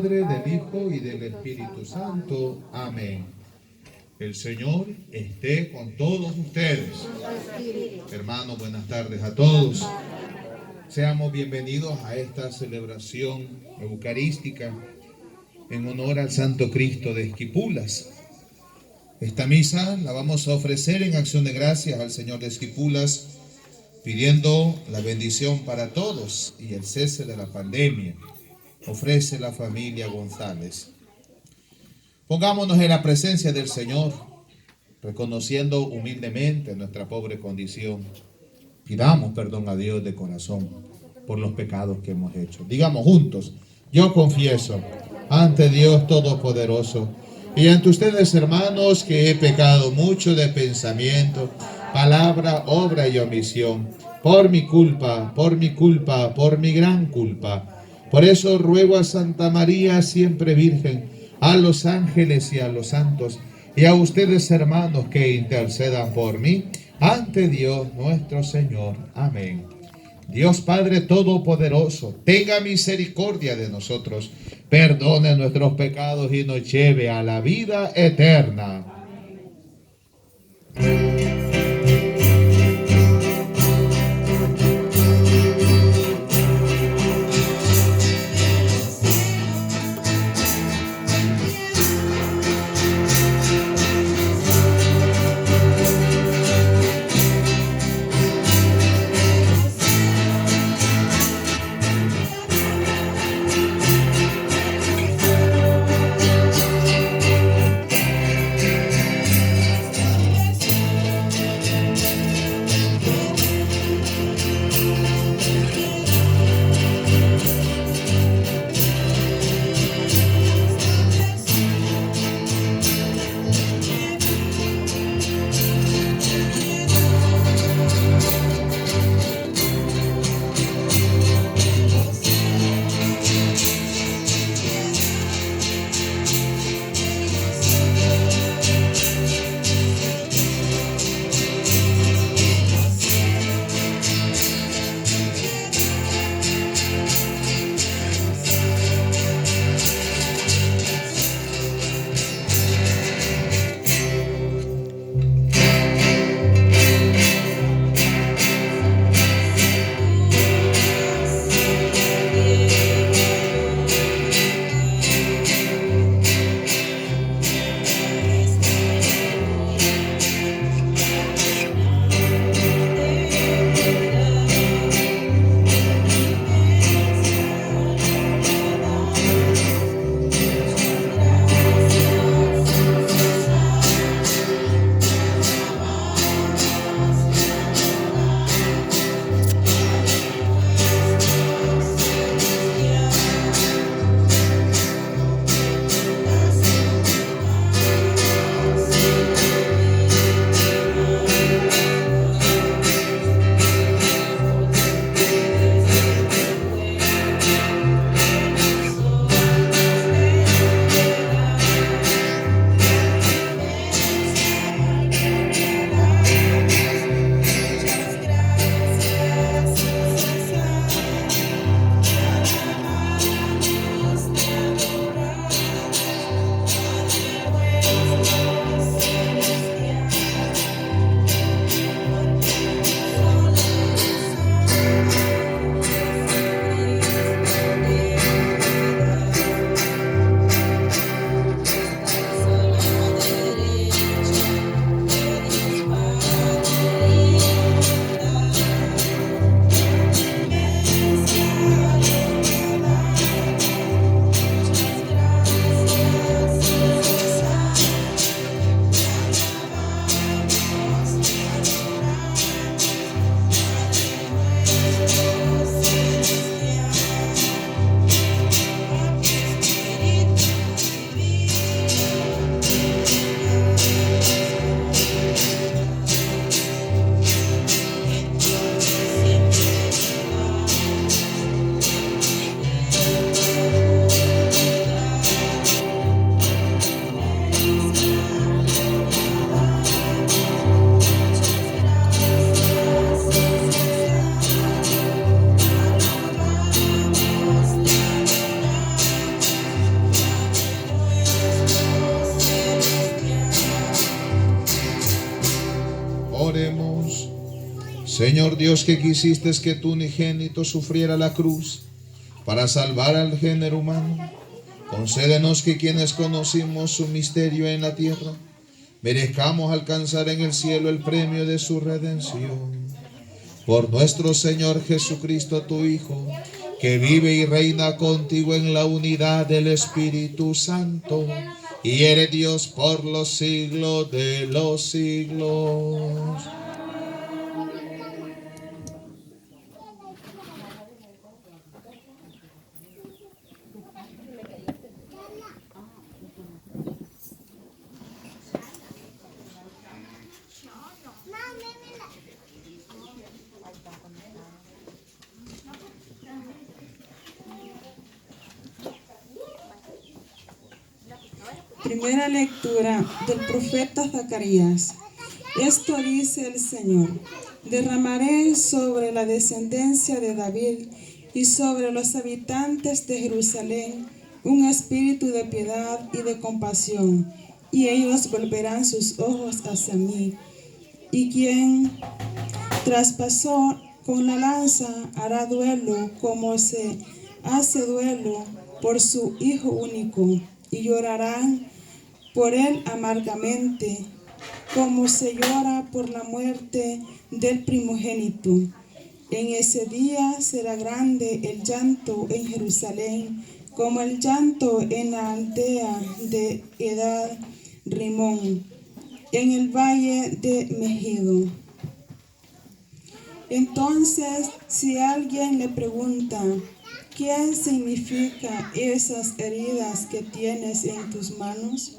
Padre, del Hijo y del Espíritu Santo. Amén. El Señor esté con todos ustedes. Hermanos, buenas tardes a todos. Seamos bienvenidos a esta celebración eucarística en honor al Santo Cristo de Esquipulas. Esta misa la vamos a ofrecer en acción de gracias al Señor de Esquipulas, pidiendo la bendición para todos y el cese de la pandemia. Ofrece la familia González. Pongámonos en la presencia del Señor, reconociendo humildemente nuestra pobre condición. Pidamos perdón a Dios de corazón por los pecados que hemos hecho. Digamos juntos: yo confieso ante Dios Todopoderoso y ante ustedes, hermanos, que he pecado mucho de pensamiento, palabra, obra y omisión, por mi culpa, por mi gran culpa. Por eso ruego a Santa María, siempre Virgen, a los ángeles y a los santos, y a ustedes, hermanos, que intercedan por mí ante Dios nuestro Señor. Amén. Dios Padre Todopoderoso, tenga misericordia de nosotros, perdone nuestros pecados y nos lleve a la vida eterna. Señor Dios, que quisiste que tu unigénito sufriera la cruz para salvar al género humano, concédenos que quienes conocimos su misterio en la tierra, merezcamos alcanzar en el cielo el premio de su redención. Por nuestro Señor Jesucristo, tu Hijo, que vive y reina contigo en la unidad del Espíritu Santo, y eres Dios por los siglos de los siglos. Primera lectura del profeta Zacarías. Esto dice el Señor: derramaré sobre la descendencia de David y sobre los habitantes de Jerusalén un espíritu de piedad y de compasión, y ellos volverán sus ojos hacia mí. Y quien traspasó con la lanza hará duelo como se hace duelo por su hijo único, y llorarán por él amargamente, como se llora por la muerte del primogénito. En ese día será grande el llanto en Jerusalén, como el llanto en la aldea de Edad Rimón, en el valle de Megido. Entonces, si alguien le pregunta: ¿qué significan esas heridas que tienes en tus manos?,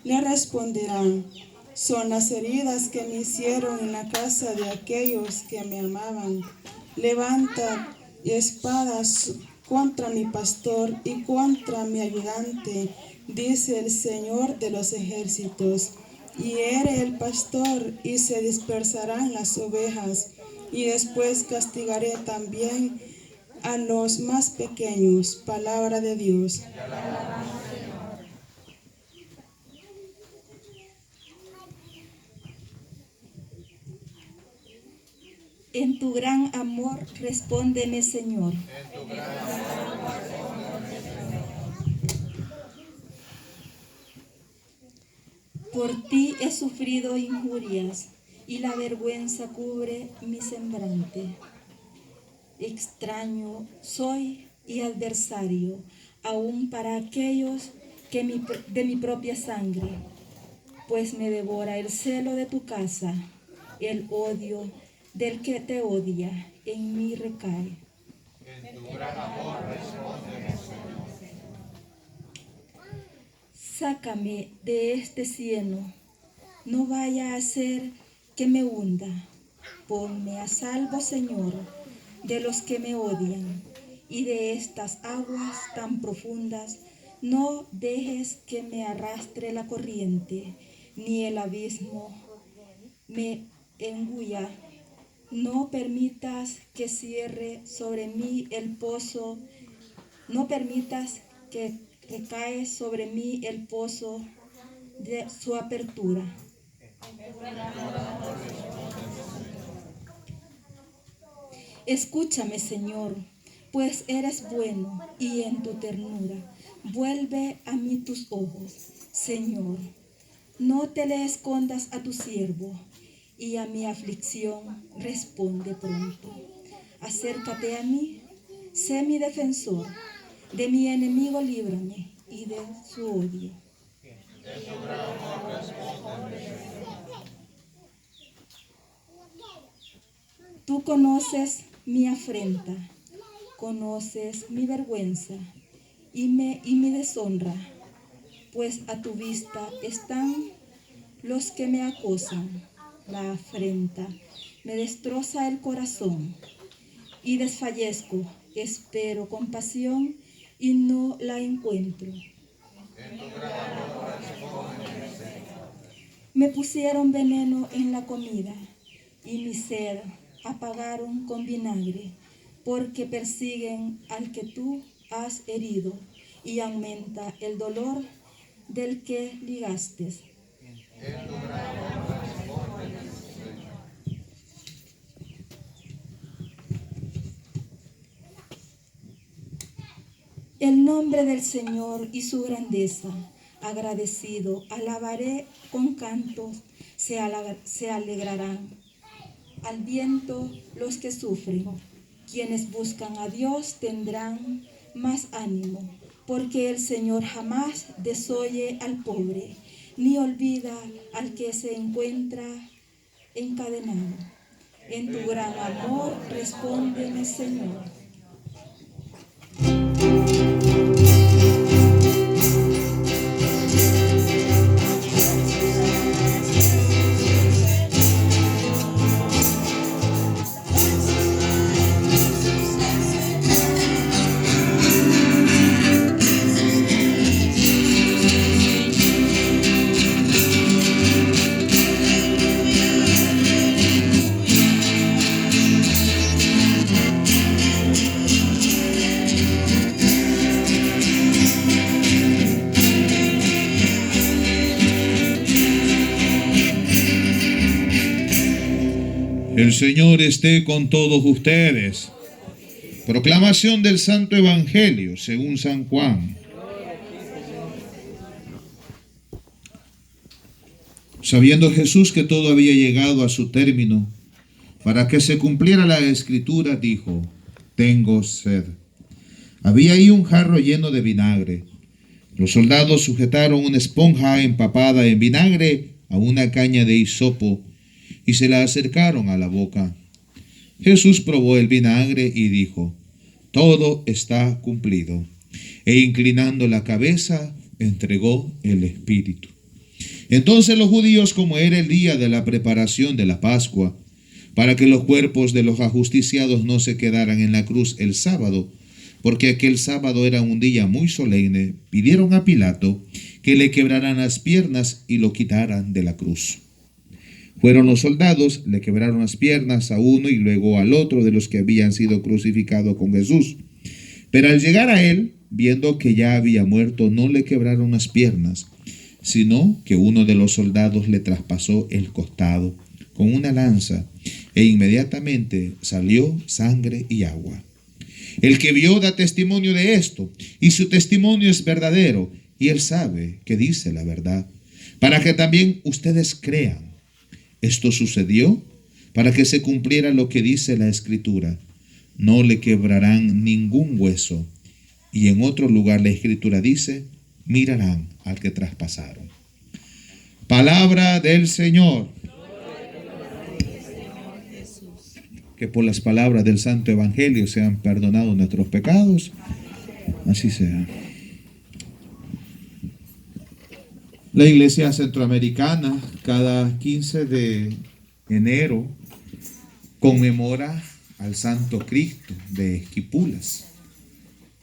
le responderán: son las heridas que me hicieron en la casa de aquellos que me amaban. Levantad espadas contra mi pastor y contra mi ayudante, dice el Señor de los ejércitos. Y hiere el pastor y se dispersarán las ovejas, y después castigaré también a los más pequeños. Palabra de Dios. En tu gran amor, respóndeme, Señor. Por ti he sufrido injurias, y la vergüenza cubre mi semblante. Extraño soy y adversario, aún para aquellos que de mi propia sangre, pues me devora el celo de tu casa, el odio del que te odia, en mí recae. En tu gran amor respóndeme, Señor. Sácame de este cieno, no vaya a ser que me hunda. Ponme a salvo, Señor, de los que me odian, y de estas aguas tan profundas no dejes que me arrastre la corriente, ni el abismo me engulla. No permitas que cierre sobre mí el pozo, no permitas que recae sobre mí el pozo de su apertura. Escúchame, Señor, pues eres bueno, y en tu ternura vuelve a mí tus ojos. Señor, no te le escondas a tu siervo, y a mi aflicción responde pronto. Acércate a mí, sé mi defensor, de mi enemigo líbrame, y de su odio. Tú conoces mi afrenta, conoces mi vergüenza y mi deshonra, pues a tu vista están los que me acosan. La afrenta me destroza el corazón y desfallezco. Espero compasión y no la encuentro. Me pusieron veneno en la comida y mi sed apagaron con vinagre, porque persiguen al que tú has herido y aumenta el dolor del que ligaste. el nombre del Señor y su grandeza. Agradecido, alabaré con cantos, se alegrarán. Al viento los que sufren, quienes buscan a Dios tendrán más ánimo, porque el Señor jamás desoye al pobre, ni olvida al que se encuentra encadenado. En tu gran amor, respóndeme, Señor. El Señor esté con todos ustedes. Proclamación del Santo Evangelio según San Juan. Sabiendo Jesús que todo había llegado a su término, para que se cumpliera la Escritura, dijo: tengo sed. Había ahí un jarro lleno de vinagre. Los soldados sujetaron una esponja empapada en vinagre a una caña de hisopo y se la acercaron a la boca. Jesús probó el vinagre y dijo: todo está cumplido. E inclinando la cabeza, entregó el Espíritu. Entonces los judíos, como era el día de la preparación de la Pascua, para que los cuerpos de los ajusticiados no se quedaran en la cruz el sábado, porque aquel sábado era un día muy solemne, pidieron a Pilato que le quebraran las piernas y lo quitaran de la cruz. Fueron los soldados, le quebraron las piernas a uno y luego al otro de los que habían sido crucificados con Jesús. Pero al llegar a él, viendo que ya había muerto, no le quebraron las piernas, sino que uno de los soldados le traspasó el costado con una lanza, e inmediatamente salió sangre y agua. El que vio da testimonio de esto, y su testimonio es verdadero, y él sabe que dice la verdad, para que también ustedes crean. Esto sucedió para que se cumpliera lo que dice la Escritura: no le quebrarán ningún hueso. Y en otro lugar la Escritura dice: mirarán al que traspasaron. Palabra del Señor. Que por las palabras del Santo Evangelio sean perdonados nuestros pecados. Así sea. La Iglesia Centroamericana cada 15 de enero conmemora al Santo Cristo de Esquipulas,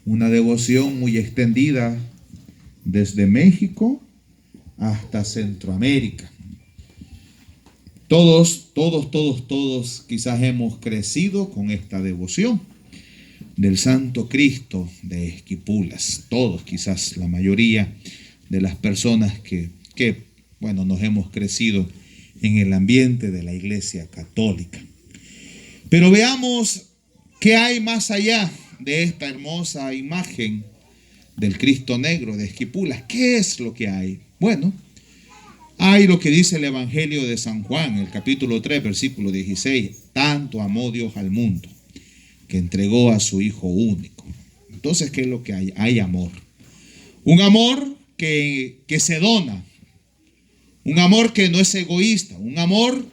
una devoción muy extendida desde México hasta Centroamérica. Todos quizás hemos crecido con esta devoción del Santo Cristo de Esquipulas. Todos, quizás la mayoría de las personas que nos hemos crecido en el ambiente de la Iglesia Católica. Pero veamos qué hay más allá de esta hermosa imagen del Cristo Negro de Esquipulas. ¿Qué es lo que hay? Bueno, hay lo que dice el Evangelio de San Juan, el capítulo 3, versículo 16. Tanto amó Dios al mundo, que entregó a su Hijo único. Entonces, ¿qué es lo que hay? Hay amor. Un amor que se dona. Un amor que no es egoísta. Un amor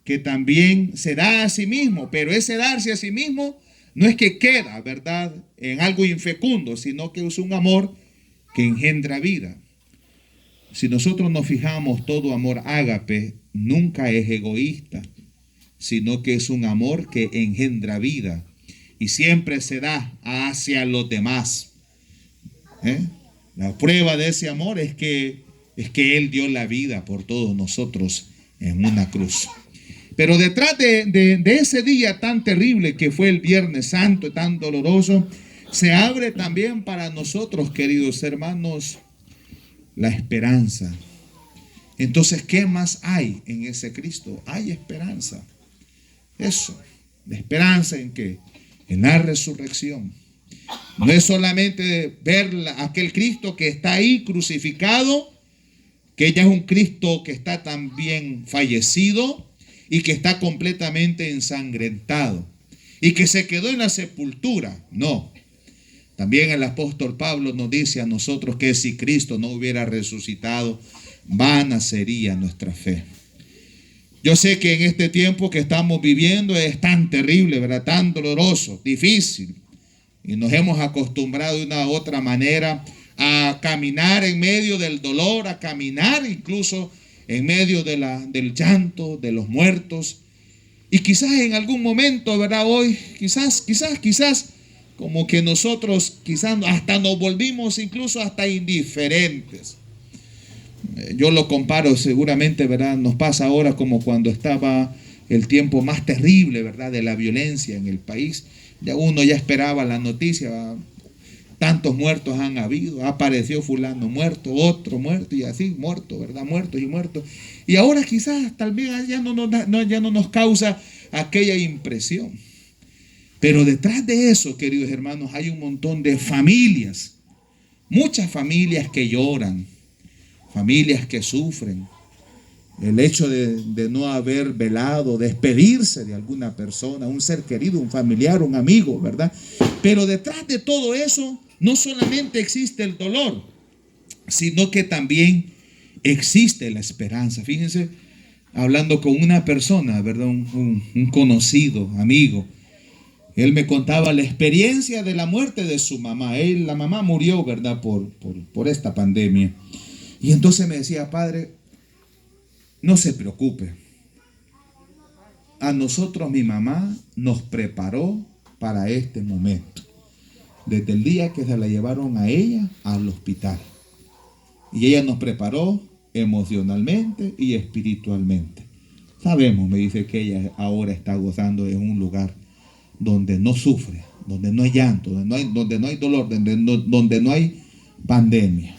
que también se da a sí mismo. Pero ese darse a sí mismo no es que queda, ¿verdad?, en algo infecundo, sino que es un amor que engendra vida. Si nosotros nos fijamos, todo amor ágape nunca es egoísta, sino que es un amor que engendra vida y siempre se da hacia los demás. La prueba de ese amor es que Él dio la vida por todos nosotros en una cruz. Pero detrás de ese día tan terrible que fue el Viernes Santo, tan doloroso, se abre también para nosotros, queridos hermanos, la esperanza. Entonces, ¿qué más hay en ese Cristo? Hay esperanza. Eso, la esperanza en qué? En la resurrección. No es solamente ver aquel Cristo que está ahí crucificado, que ya es un Cristo que está también fallecido y que está completamente ensangrentado y que se quedó en la sepultura. No. También el apóstol Pablo nos dice a nosotros que si Cristo no hubiera resucitado, vana sería nuestra fe. Yo sé que en este tiempo que estamos viviendo es tan terrible, ¿verdad? Tan doloroso, difícil. Y nos hemos acostumbrado de una u otra manera a caminar en medio del dolor, a caminar incluso en medio del llanto, de los muertos. Y quizás en algún momento, ¿verdad? Hoy, quizás, como que nosotros quizás hasta nos volvimos incluso hasta indiferentes. Yo lo comparo seguramente, ¿verdad? Nos pasa ahora como cuando estaba el tiempo más terrible, ¿verdad? De la violencia en el país. Ya uno ya esperaba la noticia, ¿verdad? Tantos muertos han habido, apareció fulano muerto, otro muerto y así, muerto, ¿verdad? Muertos y muertos. Y ahora quizás tal vez ya no nos causa aquella impresión. Pero detrás de eso, queridos hermanos, hay un montón de familias, muchas familias que lloran, familias que sufren. El hecho de no haber velado, despedirse de alguna persona, un ser querido, un familiar, un amigo, ¿verdad? Pero detrás de todo eso no solamente existe el dolor, sino que también existe la esperanza. Fíjense, hablando con una persona, ¿verdad? Un conocido, amigo. Él me contaba la experiencia de la muerte de su mamá. La mamá murió, ¿verdad? Por esta pandemia. Y entonces me decía, padre, no se preocupe. A nosotros mi mamá nos preparó para este momento. Desde el día que se la llevaron a ella al hospital. Y ella nos preparó emocionalmente y espiritualmente. Sabemos, me dice, que ella ahora está gozando en un lugar donde no sufre, donde no hay llanto, donde no hay dolor, donde no hay pandemia.